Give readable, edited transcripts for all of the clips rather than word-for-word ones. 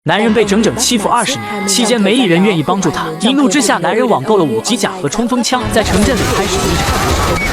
男人被整整欺负20年，期间没一人愿意帮助他。一怒之下，男人网购了5级甲和冲锋枪，在城镇里开始了一场屠杀。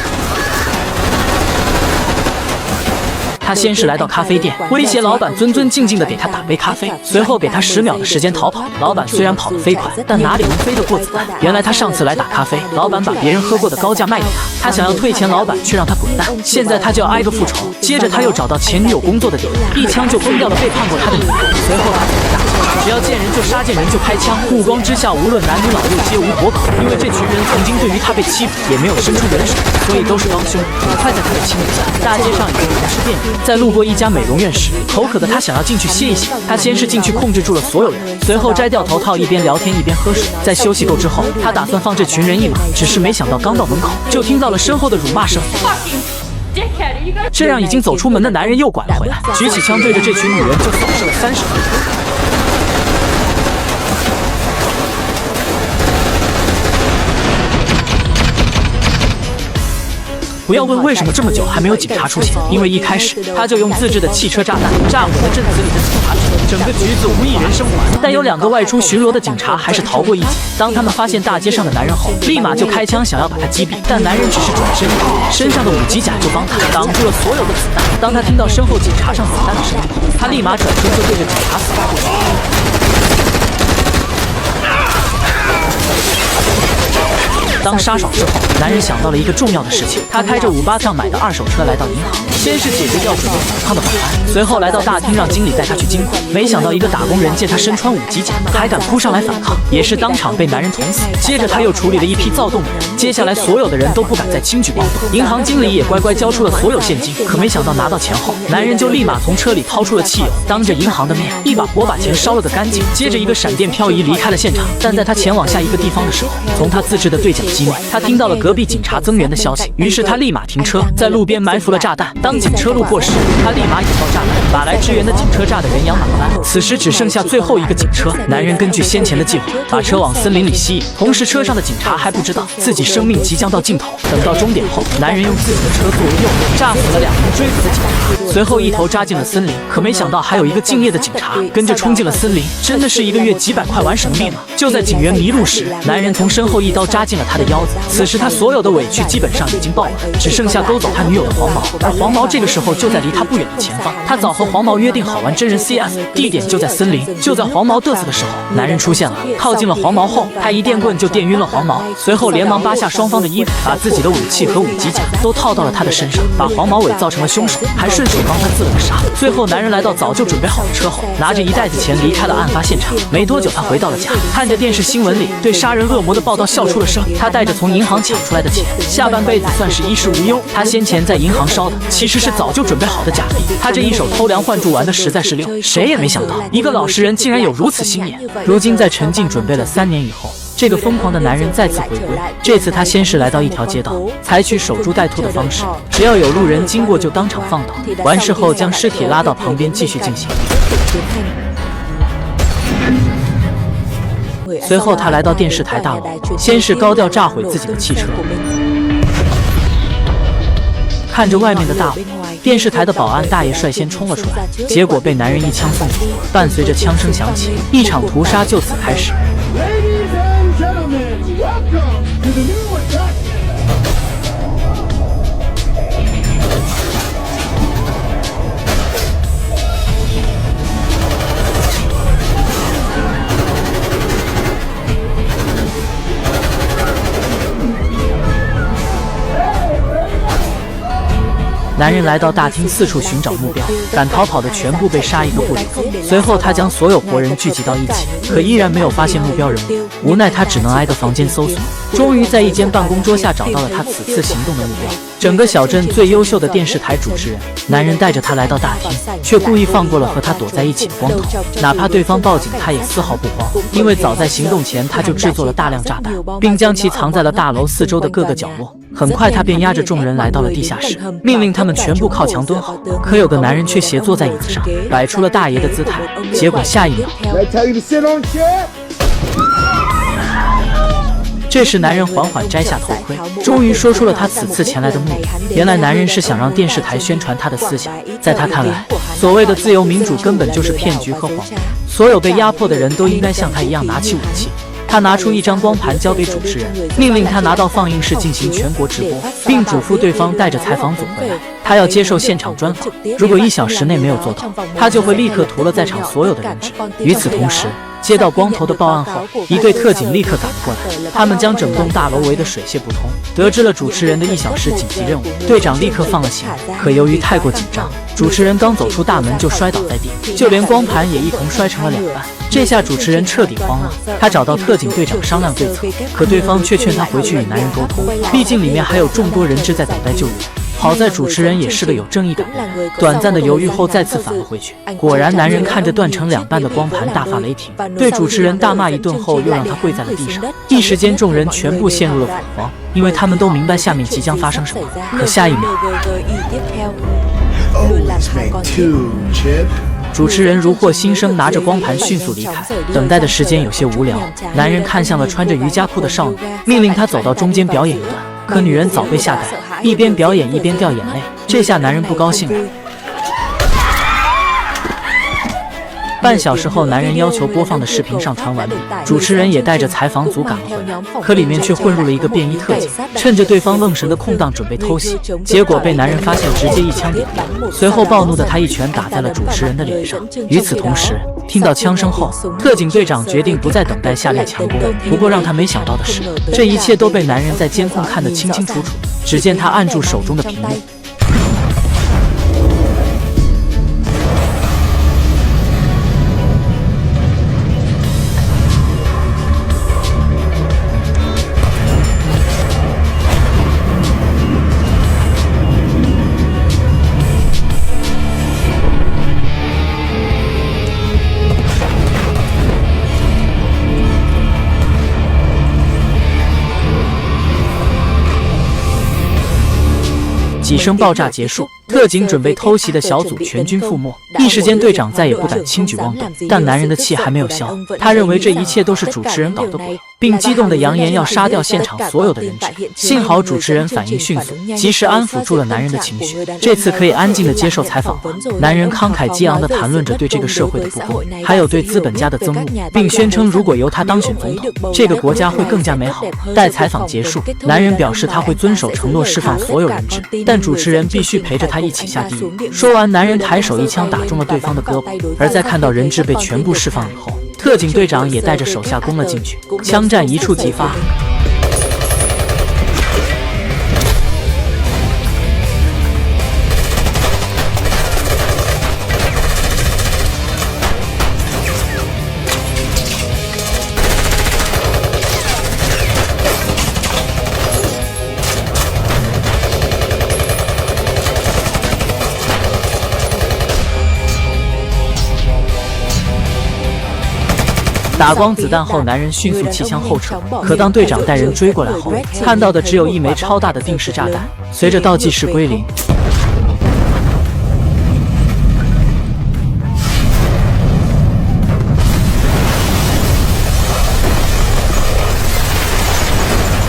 他先是来到咖啡店，威胁老板尊尊敬敬地给他打杯咖啡，随后给他10秒的时间逃跑。老板虽然跑得飞快，但哪里能飞得过子弹？原来他上次来打咖啡，老板把别人喝过的高价卖给他，他想要退钱，老板却让他滚蛋。现在他就要挨个复仇。接着他又找到前女友工作的点，一枪就崩掉了背叛过他的女人。随后他走大枪，只要见人就杀，见人就开枪。目光之下，无论男女老幼皆无活口，因为这群人曾经对于他被欺负也没有伸出援手，所以都是帮凶。很快在他的亲手下，大街上已经不是电影。在路过一家美容院时，口渴的他想要进去歇一歇。他先是进去控制住了所有人，随后摘掉头套，一边聊天一边喝水。在休息够之后，他打算放这群人一马，只是没想到刚到门口，就听到了身后的辱骂声。这让已经走出门的男人又拐了回来，举起枪对着这群女人就扫射了30发。不要问为什么这么久还没有警察出现，因为一开始他就用自制的汽车炸弹炸毁了镇子里的警察局，整个局子无一人生还。但有2个外出巡逻的警察还是逃过一劫。当他们发现大街上的男人后，立马就开枪想要把他击毙，但男人只是转身一躲，身上的5级甲就帮他挡住了所有的子弹。当他听到身后警察上子弹的声音后，他立马转身就对着警察扫过去。当杀爽之后，男人想到了一个重要的事情，他开着58上买的2手车来到银行，先是解决掉准备反抗的保安，随后来到大厅让经理带他去金库。没想到一个打工人见他身穿5级甲，还敢扑上来反抗，也是当场被男人捅死。接着他又处理了一批躁动的人，接下来所有的人都不敢再轻举妄动。银行经理也乖乖交出了所有现金，可没想到拿到钱后，男人就立马从车里掏出了汽油，当着银行的面一把火把钱烧了个干净，接着一个闪电漂移离开了现场。但在他前往下一个地方的时候，从他自制的对讲机内，他听到了隔壁警察增援的消息，于是他立马停车，在路边埋伏了炸弹。当警车路过时，他立马引爆炸弹，把来支援的警车炸得人仰马翻。此时只剩下最后一个警车，男人根据先前的计划，把车往森林里吸引，同时车上的警察还不知道自己生命即将到尽头。等到终点后，男人用自己的车作为诱饵，炸死了2名追捕的警察，随后一头扎进了森林。可没想到还有一个敬业的警察跟着冲进了森林，真的是1个月几百块玩什么命啊！就在警员迷路时，男人从身后一刀扎进了他的腰子。此时他所有的委屈基本上已经爆完，只剩下勾走他女友的黄毛，而黄毛这个时候就在离他不远的前方。他早和黄毛约定好玩真人 CS， 地点就在森林。就在黄毛嘚瑟的时候，男人出现了，靠近了黄毛后，他一电棍就电晕了黄毛，随后连忙扒下双方的衣服，把自己的武器和5级甲都套到了他的身上，把黄毛伪造成了凶手，还顺手帮他自了个杀。最后男人来到早就准备好的车后，拿着1袋子钱离开了案发现场。没多久他回到了家，看着电视新闻里对杀人恶魔的报道笑出了声。他带着从银行抢出来的钱，下半辈子算是衣食无忧。他先前在银行烧的其实是早就准备好的假币，他这一手偷梁换柱玩的实在是溜，谁也没想到一个老实人竟然有如此心眼。如今在沉浸准备了3年以后，这个疯狂的男人再次回归。这次他先是来到一条街道，采取守株待兔的方式，只要有路人经过就当场放倒，完事后将尸体拉到旁边继续进行。随后他来到电视台大楼，先是高调炸毁自己的汽车。看着外面的大火，电视台的保安大爷率先冲了出来，结果被男人一枪送走。伴随着枪声响起，一场屠杀就此开始。男人来到大厅，四处寻找目标，敢逃跑的全部被杀一个不留。随后他将所有活人聚集到一起，可依然没有发现目标人物。无奈他只能挨个房间搜索，终于在一间办公桌下找到了他此次行动的目标。整个小镇最优秀的电视台主持人。男人带着他来到大厅，却故意放过了和他躲在一起的光头，哪怕对方报警，他也丝毫不慌，因为早在行动前他就制作了大量炸弹，并将其藏在了大楼四周的各个角落。很快他便押着众人来到了地下室，命令他们全部靠墙蹲好。可有个男人却斜坐在椅子上，摆出了大爷的姿态，结果下一秒，这时，男人缓缓摘下头盔，终于说出了他此次前来的目的。原来，男人是想让电视台宣传他的思想。在他看来，所谓的自由民主根本就是骗局和谎言。所有被压迫的人都应该像他一样拿起武器。他拿出一张光盘交给主持人，命令他拿到放映室进行全国直播，并嘱咐对方带着采访组回来，他要接受现场专访。如果1小时内没有做到，他就会立刻屠了在场所有的人质。与此同时，接到光头的报案后，一队特警立刻赶了过来，他们将整栋大楼围得水泄不通。得知了主持人的1小时紧急任务，队长立刻放了行。可由于太过紧张，主持人刚走出大门就摔倒在地，就连光盘也一同摔成了2半。这下主持人彻底慌了，他找到特警队长商量对策，可对方却劝他回去与男人沟通，毕竟里面还有众多人质在等待救援。好在主持人也是个有正义感的人，短暂的犹豫后再次返了回去。果然，男人看着断成2半的光盘大发雷霆，对主持人大骂一顿后，又让他跪在了地上。一时间，众人全部陷入了恐慌，因为他们都明白下面即将发生什么。可下一秒，主持人如获新生，拿着光盘迅速离开。等待的时间有些无聊，男人看向了穿着瑜伽裤的少女，命令她走到中间表演一段。可女人早被吓呆，一边表演一边掉眼泪。这下男人不高兴了。半小时后，男人要求播放的视频上传完毕，主持人也带着采访组赶了回来，可里面却混入了一个便衣特警，趁着对方愣神的空档准备偷袭，结果被男人发现，直接一枪点毙。随后暴怒的他一拳打在了主持人的脸上。与此同时，听到枪声后，特警队长决定不再等待下令强攻。不过让他没想到的是，这一切都被男人在监控看得清清楚楚。只见他按住手中的屏幕，几声爆炸结束，特警准备偷袭的小组全军覆没。一时间，队长再也不敢轻举妄动。但男人的气还没有消，他认为这一切都是主持人搞的鬼，并激动地扬言要杀掉现场所有的人质。幸好主持人反应迅速，及时安抚住了男人的情绪。这次可以安静地接受采访了。男人慷慨激昂地谈论着对这个社会的不公，还有对资本家的憎恶，并宣称如果由他当选总统，这个国家会更加美好。待采访结束，男人表示他会遵守承诺，释放所有人质，但主持人必须陪着他一起下地狱。说完，男人抬手一枪打中了对方的胳膊。而在看到人质被全部释放以后，特警队长也带着手下攻了进去，枪战一触即发。打光子弹后，男人迅速弃枪后撤。可当队长带人追过来后，看到的只有一枚超大的定时炸弹。随着倒计时归零，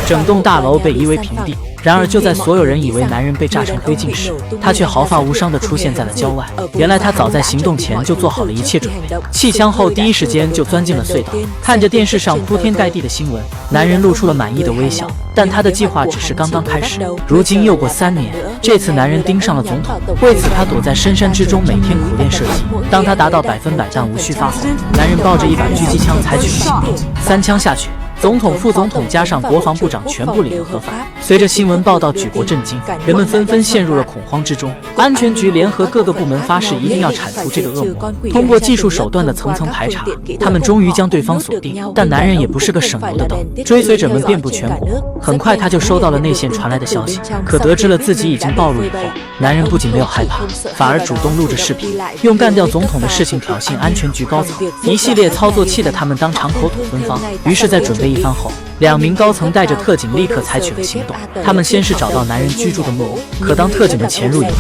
整栋大楼被夷为平地。然而，就在所有人以为男人被炸成灰烬时，他却毫发无伤地出现在了郊外。原来他早在行动前就做好了一切准备，弃枪后第一时间就钻进了隧道。看着电视上铺天盖地的新闻，男人露出了满意的微笑。但他的计划只是刚刚开始。如今又过3年，这次男人盯上了总统，为此他躲在深山之中，每天苦练射击。当他达到100%弹无虚发后，男人抱着一把狙击枪采取了行动。3枪下去，总统、副总统加上国防部长全部领了盒饭。随着新闻报道举国震惊，人们纷纷陷入了恐慌之中。安全局联合各个部门发誓一定要铲除这个恶魔。通过技术手段的层层排查，他们终于将对方锁定。但男人也不是个省油的刀，追随者们遍布全国。很快他就收到了内线传来的消息，可得知了自己已经暴露以后，男人不仅没有害怕，反而主动录着视频，用干掉总统的事情挑衅安全局高层。一系列操作气得他们当场口吐芬芳。于是，在准备一番后，2名高层带着特警立刻采取了行动。他们先是找到男人居住的木屋，可当特警们潜入以后，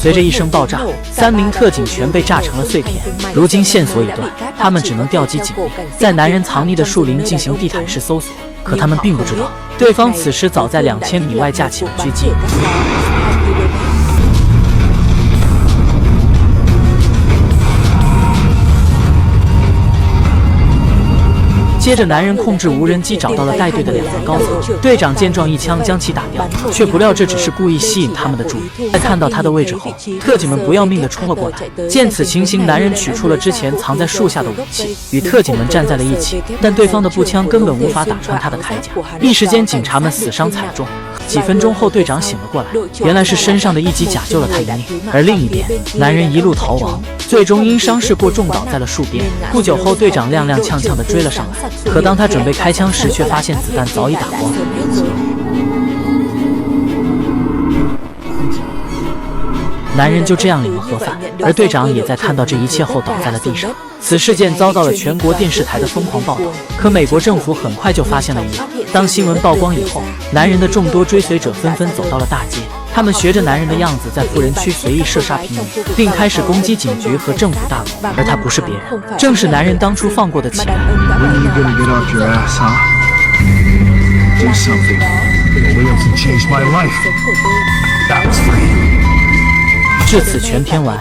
随着一声爆炸，3名特警全被炸成了碎片。如今线索已断，他们只能调集警力，在男人藏匿的树林进行地毯式搜索。可他们并不知道，对方此时早在2000米外架起了狙击。接着，男人控制无人机找到了带队的2名高层。队长见状，一枪将其打掉，却不料这只是故意吸引他们的注意。在看到他的位置后，特警们不要命地冲了过来。见此情形，男人取出了之前藏在树下的武器，与特警们站在了一起。但对方的步枪根本无法打穿他的铠甲，一时间警察们死伤惨重。几分钟后，队长醒了过来，原来是身上的一击假救了他一命。而另一边，男人一路逃亡，最终因伤势过重倒在了树边。不久后，队长踉踉跄跄地追了上来，可当他准备开枪时，却发现子弹早已打光。男人就这样领了盒饭，而队长也在看到这一切后倒在了地上。此事件遭到了全国电视台的疯狂报道，可美国政府很快就发现了异样。当新闻曝光以后，男人的众多追随者纷纷走到了大街，他们学着男人的样子，在富人区随意射杀平民，并开始攻击警局和政府大楼。而他不是别人，正是男人当初放过的乞丐。至此，全篇完。